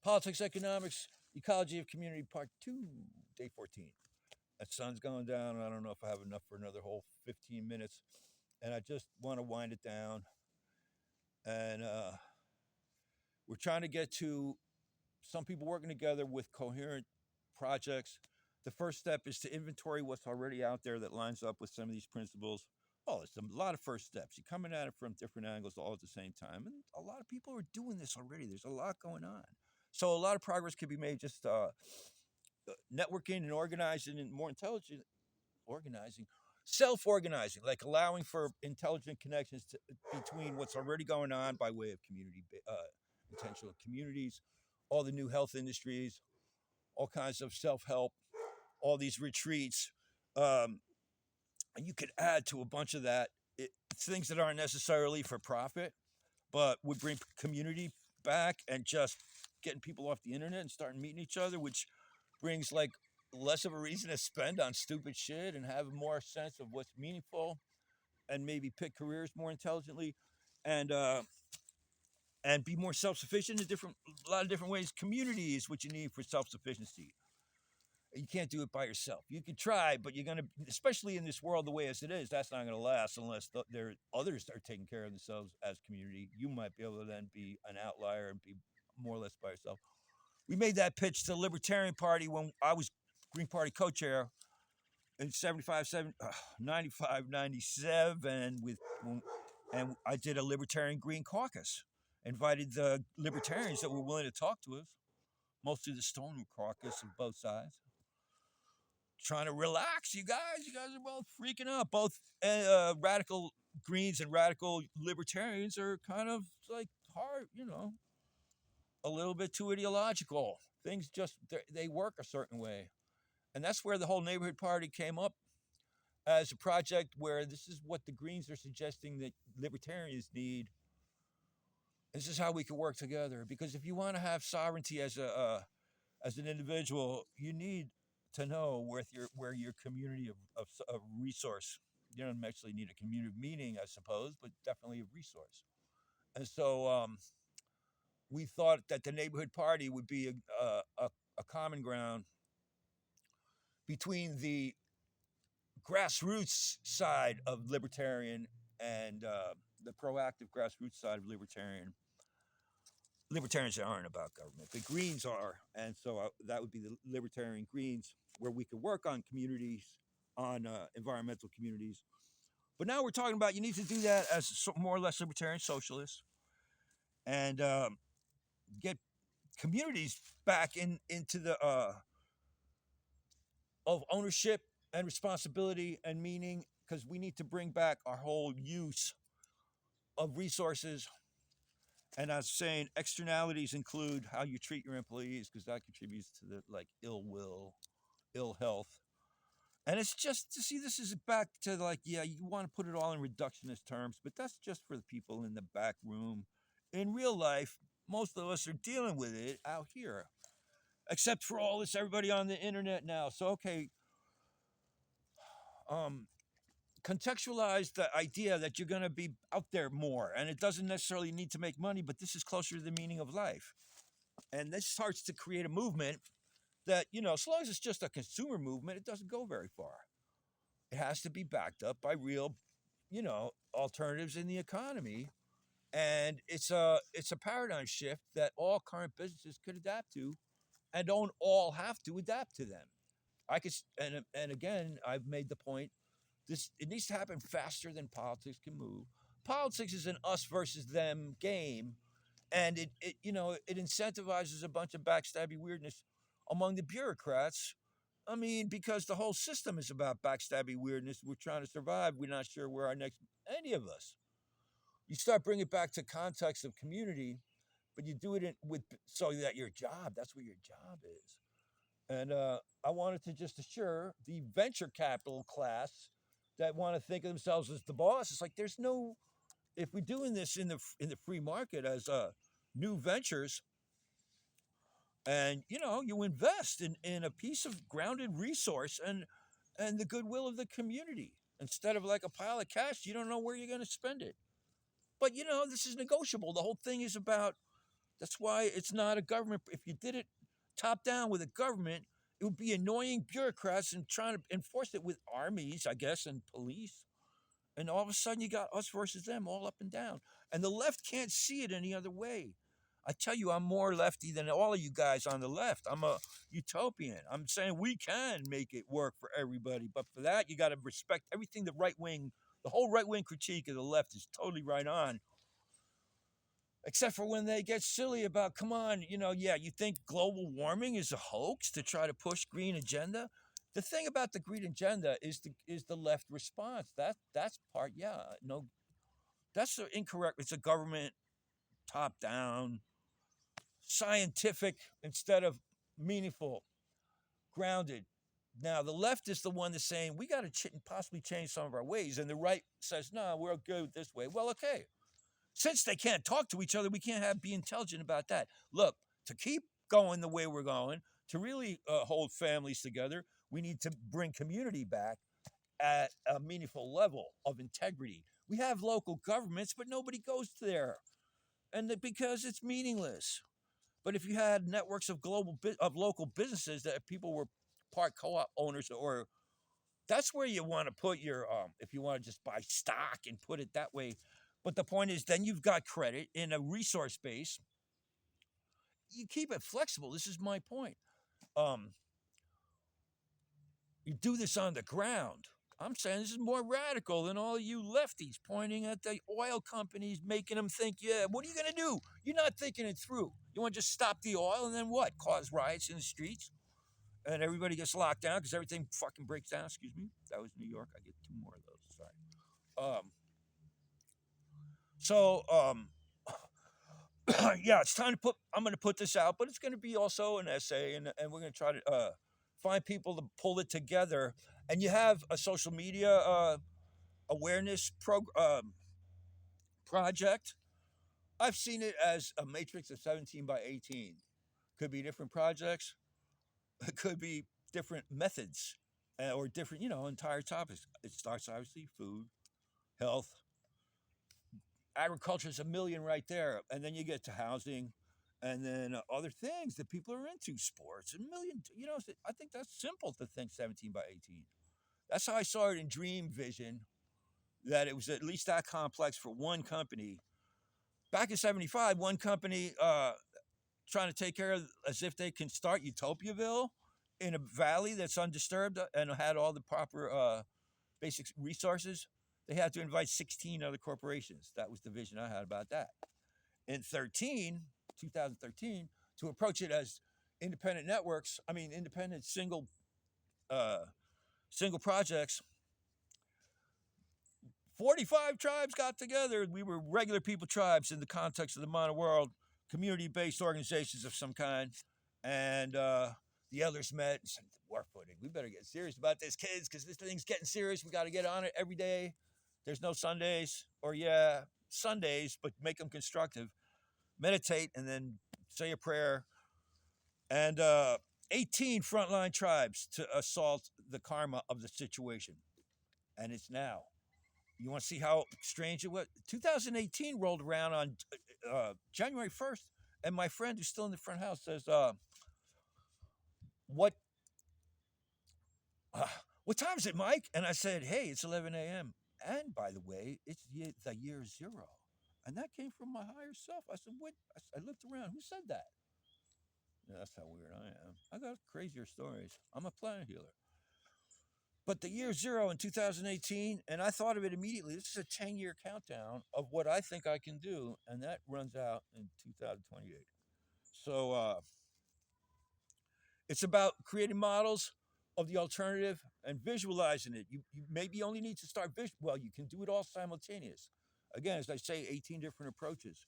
Politics, Economics, Ecology of Community, Part 2, Day 14. That sun's going down. I don't know if I have enough for another whole 15 minutes. And I just want to wind it down. And we're trying to get to some people working together with coherent projects. The first step is to inventory what's already out there that lines up with some of these principles. Oh, it's a lot of first steps. You're coming at it from different angles all at the same time. And a lot of people are doing this already. There's a lot going on. So a lot of progress can be made just networking and organizing and more intelligent organizing, self-organizing, like allowing for intelligent connections between what's already going on by way of community, intentional communities, all the new health industries, all kinds of self-help, all these retreats. And you could add to a bunch of that things that aren't necessarily for profit, but would bring community back and just getting people off the internet and starting meeting each other, which brings like less of a reason to spend on stupid shit and have more sense of what's meaningful and maybe pick careers more intelligently and be more self-sufficient in a lot of different ways. Community is what you need for self-sufficiency. You can't do it by yourself. You can try, but you're going to, especially in this world the way as it is, that's not going to last unless there others are taking care of themselves as community. You might be able to then be an outlier and be more or less by yourself. We made that pitch to the Libertarian Party when I was Green Party co-chair in 95, 97 and I did a Libertarian Green Caucus. Invited the libertarians that were willing to talk to us, mostly the Stoner Caucus of both sides. Trying to relax, you guys. You guys are both freaking out. Both radical Greens and radical libertarians are kind of like hard, a little bit too ideological. Things just, they work a certain way. And that's where the whole neighborhood party came up as a project where this is what the Greens are suggesting that libertarians need. This is how we can work together. Because if you want to have sovereignty as as an individual, you need to know where your community of resource. You don't actually need a community of meaning, I suppose, but definitely a resource. And so we thought that the neighborhood party would be a common ground between the grassroots side of libertarian and the proactive grassroots side of libertarian. Libertarians aren't about government. The Greens are, and so that would be the Libertarian Greens, where we could work on communities, on environmental communities. But now we're talking about you need to do that as more or less libertarian socialists, and get communities back into the of ownership and responsibility and meaning, because we need to bring back our whole use of resources. And I was saying externalities include how you treat your employees, because that contributes to the like ill will, ill health. And it's just to see this is back to like, yeah, you want to put it all in reductionist terms, but that's just for the people in the back room. In real life, most of us are dealing with it out here, except for all this everybody on the internet now. So okay, contextualize the idea that you're going to be out there more, and it doesn't necessarily need to make money, but this is closer to the meaning of life. And this starts to create a movement that, as long as it's just a consumer movement, it doesn't go very far. It has to be backed up by real, alternatives in the economy. And it's a paradigm shift that all current businesses could adapt to and don't all have to adapt to them. I could, and again, I've made the point, it needs to happen faster than politics can move. Politics is an us versus them game, and it incentivizes a bunch of backstabby weirdness among the bureaucrats. I mean, because the whole system is about backstabby weirdness. We're trying to survive. We're not sure where our next, any of us. You start bringing it back to context of community, but you do it so that your job, that's what your job is. And I wanted to just assure the venture capital class that want to think of themselves as the boss. It's like there's no, if we're doing this in the free market as new ventures, and you invest in a piece of grounded resource and the goodwill of the community instead of like a pile of cash, you don't know where you're going to spend it. But this is negotiable. The whole thing is about That's why it's not a government. If you did it top down with a government, it would be annoying bureaucrats and trying to enforce it with armies, I guess, and police. And all of a sudden, you got us versus them all up and down. And the left can't see it any other way. I tell you, I'm more lefty than all of you guys on the left. I'm a utopian. I'm saying we can make it work for everybody. But for that, you got to respect everything the whole right wing critique of the left is totally right on, except for when they get silly about, come on, yeah, you think global warming is a hoax to try to push green agenda. The thing about the green agenda is the left response. That's part, yeah, no, that's incorrect. It's a government top down, scientific instead of meaningful, grounded. Now the left is the one that's saying we got to possibly change some of our ways, and the right says no, we're good this way. Well, okay, since they can't talk to each other, we can't be intelligent about that. Look, to keep going the way we're going, to really hold families together, we need to bring community back at a meaningful level of integrity. We have local governments, but nobody goes there, and because it's meaningless. But if you had networks of local businesses that people were part co-op owners, or that's where you want to put your if you want to just buy stock and put it that way. But the point is, then you've got credit in a resource base. You keep it flexible. This is my point. Um, you do this on the ground. I'm saying this is more radical than all of you lefties pointing at the oil companies, making them think, yeah, what are you going to do? You're not thinking it through. You want to just stop the oil and then what? Cause riots in the streets and everybody gets locked down because everything fucking breaks down. Excuse me. That was New York. I get two more of those. Sorry. So, yeah, it's time to I'm going to put this out, but it's going to be also an essay, and we're going to try to find people to pull it together. And you have a social media awareness project. I've seen it as a matrix of 17 by 18. Could be different projects. It could be different methods or different, entire topics. It starts obviously food, health, agriculture is a million right there, and then you get to housing, and then other things that people are into, sports, a million. I think that's simple to think 17 by 18. That's how I saw it in Dream Vision. That it was at least that complex for one company. Back in '75, one company trying to take care of as if they can start Utopiaville in a valley that's undisturbed and had all the proper basic resources. They had to invite 16 other corporations. That was the vision I had about that. In 2013, to approach it as independent networks, independent uh, single projects, 45 tribes got together. We were regular people tribes in the context of the modern world, community-based organizations of some kind. And the others met and said, war footing. We better get serious about this, kids, because this thing's getting serious. We got to get on it every day. There's no Sundays, or yeah, Sundays, but make them constructive. Meditate and then say a prayer. And 18 frontline tribes to assault the karma of the situation. And it's now. You want to see how strange it was? 2018 rolled around on January 1st, and my friend who's still in the front house says, "What? Uh, what time is it, Mike?" And I said, "Hey, it's 11 a.m. And by the way, it's the year zero." And that came from my higher self. I said, "What?" I looked around. Who said that? Yeah, that's how weird I am. I got crazier stories. I'm a planet healer. But the year zero in 2018, and I thought of it immediately. This is a 10-year countdown of what I think I can do, and that runs out in 2028. So it's about creating models of the alternative and visualizing it. You maybe only need to start well, you can do it all simultaneous. Again, as I say, 18 different approaches.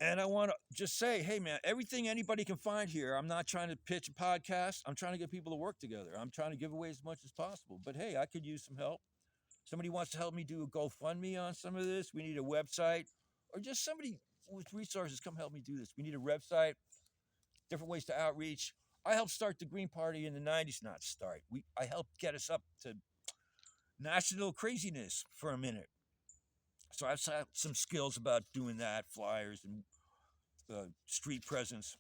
And I want to just say, hey, man, everything anybody can find here. I'm not trying to pitch a podcast. I'm trying to get people to work together. I'm trying to give away as much as possible. But hey, I could use some help. Somebody wants to help me do a GoFundMe on some of this. We need a website, or just somebody with resources come help me do this. We need a website, different ways to outreach. I helped start the Green Party in the 90s, not start. I helped get us up to national craziness for a minute. So I've had some skills about doing that, flyers and street presence,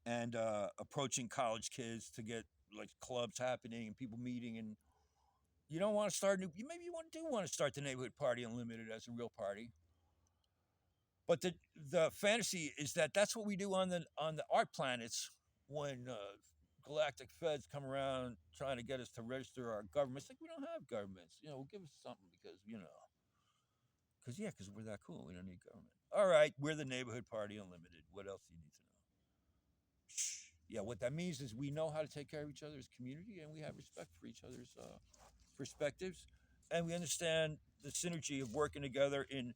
and approaching college kids to get like clubs happening and people meeting. And you don't want to start new. Maybe you do want to start the neighborhood party unlimited as a real party. But the fantasy is that that's what we do on the art planets when galactic feds come around trying to get us to register our governments. Like we don't have governments, give us something because we're that cool. We don't need government. All right, we're the neighborhood party unlimited. What else do you need to know? Yeah, what that means is we know how to take care of each other as community, and we have respect for each other's perspectives, and we understand the synergy of working together in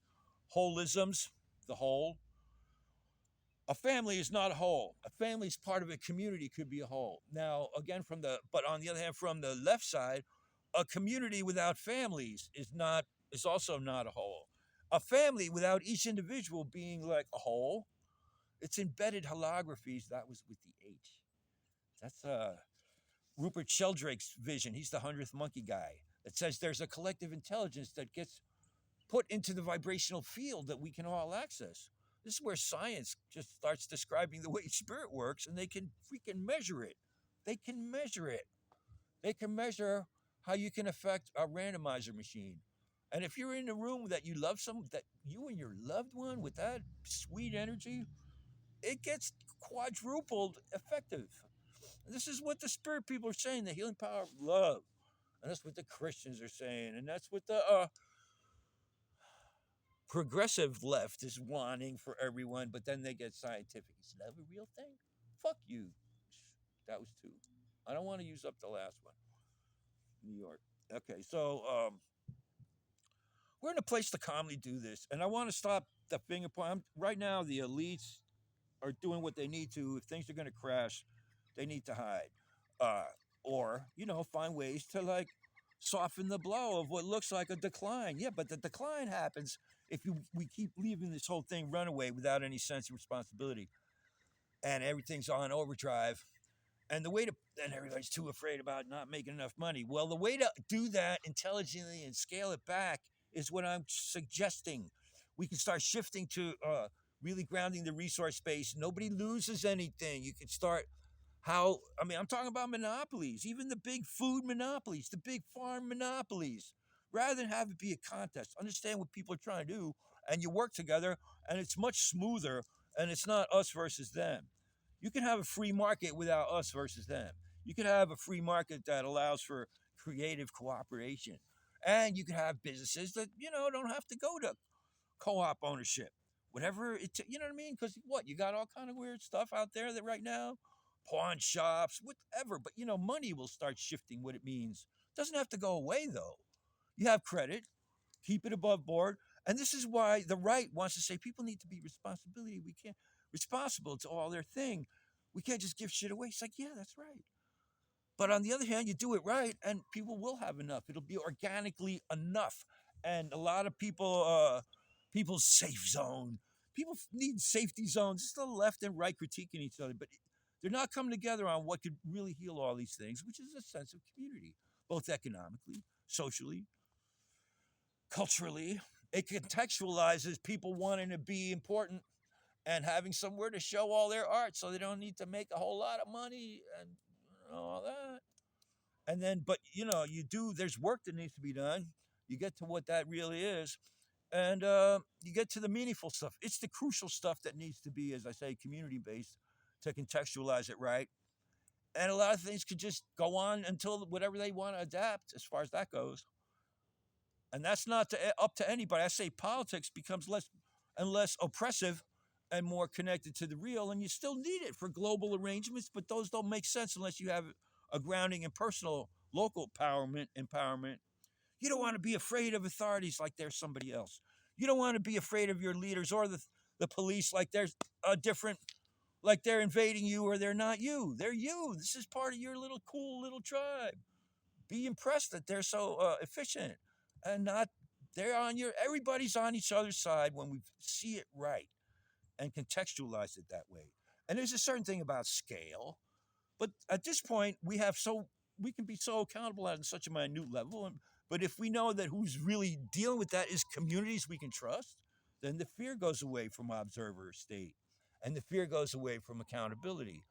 holisms. The whole. A family is not a whole. A family is part of a community, could be a whole. Now, again, but on the other hand, from the left side, a community without families is also not a whole. A family without each individual being like a whole, it's embedded holographies. That was with the H. That's Rupert Sheldrake's vision. He's the 100th monkey guy that says there's a collective intelligence that gets put into the vibrational field that we can all access. This is where science just starts describing the way spirit works, and they can freaking measure it. They can measure it. They can measure how you can affect a randomizer machine. And if you're in a room that you love that you and your loved one with that sweet energy, it gets quadrupled effective. And this is what the spirit people are saying, the healing power of love. And that's what the Christians are saying. And that's what the progressive left is wanting for everyone, but then they get scientific. Is love a real thing? Fuck you. That was two. I don't want to use up the last one. New York. Okay, so we're in a place to calmly do this, and I want to stop the finger point. Right now, the elites are doing what they need to. If things are going to crash, they need to hide, uh, or find ways to like soften the blow of what looks like a decline. Yeah, but the decline happens if we keep leaving this whole thing run away without any sense of responsibility, and everything's on overdrive. And and everybody's too afraid about not making enough money. Well, the way to do that intelligently and scale it back is what I'm suggesting. We can start shifting to really grounding the resource space. Nobody loses anything. You can start I'm talking about monopolies, even the big food monopolies, the big farm monopolies. Rather than have it be a contest, understand what people are trying to do, and you work together, and it's much smoother, and it's not us versus them. You can have a free market without us versus them. You can have a free market that allows for creative cooperation. And you can have businesses that, don't have to go to co-op ownership. Whatever you know what I mean? Because you got all kind of weird stuff out there that right now, pawn shops, whatever. But money will start shifting what it means. It doesn't have to go away though. You have credit, keep it above board. And this is why the right wants to say people need to be responsible to all their thing. We can't just give shit away. It's like, yeah, that's right. But on the other hand, you do it right, and people will have enough. It'll be organically enough. And a lot of people's safe zone. People need safety zones. It's the left and right critiquing each other, but they're not coming together on what could really heal all these things, which is a sense of community, both economically, socially, culturally. It contextualizes people wanting to be important and having somewhere to show all their art so they don't need to make a whole lot of money and all that. And then, but there's work that needs to be done. You get to what that really is, and you get to the meaningful stuff. It's the crucial stuff that needs to be, as I say, community based to contextualize it right. And a lot of things could just go on until whatever they want to adapt as far as that goes. And that's not up to anybody. I say politics becomes less and less oppressive and more connected to the real, and you still need it for global arrangements, but those don't make sense unless you have a grounding in personal, local empowerment. You don't want to be afraid of authorities like they're somebody else. You don't want to be afraid of your leaders or the police like they're a different, like they're invading you or they're not you. They're you. This is part of your little cool little tribe. Be impressed that they're so efficient and not, everybody's on each other's side when we see it right and contextualize it that way. And there's a certain thing about scale, but at this point we can be so accountable at such a minute level. But if we know that who's really dealing with that is communities we can trust, then the fear goes away from observer state, and the fear goes away from accountability.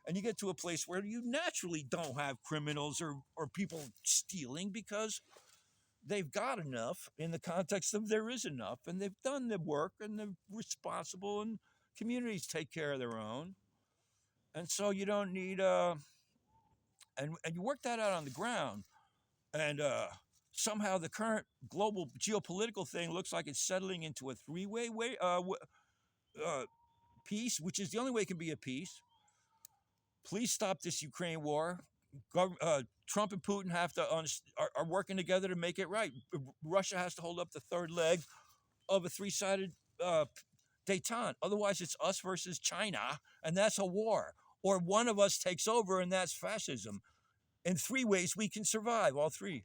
And you get to a place where you naturally don't have criminals or people stealing because they've got enough in the context of there is enough, and they've done the work and they're responsible, and communities take care of their own. And so you don't need and you work that out on the ground, and somehow the current global geopolitical thing looks like it's settling into a uh, peace, which is the only way it can be a peace. Please stop this Ukraine war. Trump and Putin have to are working together to make it right. Russia has to hold up the third leg of a three-sided détente. Otherwise, it's us versus China, and that's a war. Or one of us takes over, and that's fascism. In three ways, we can survive all three.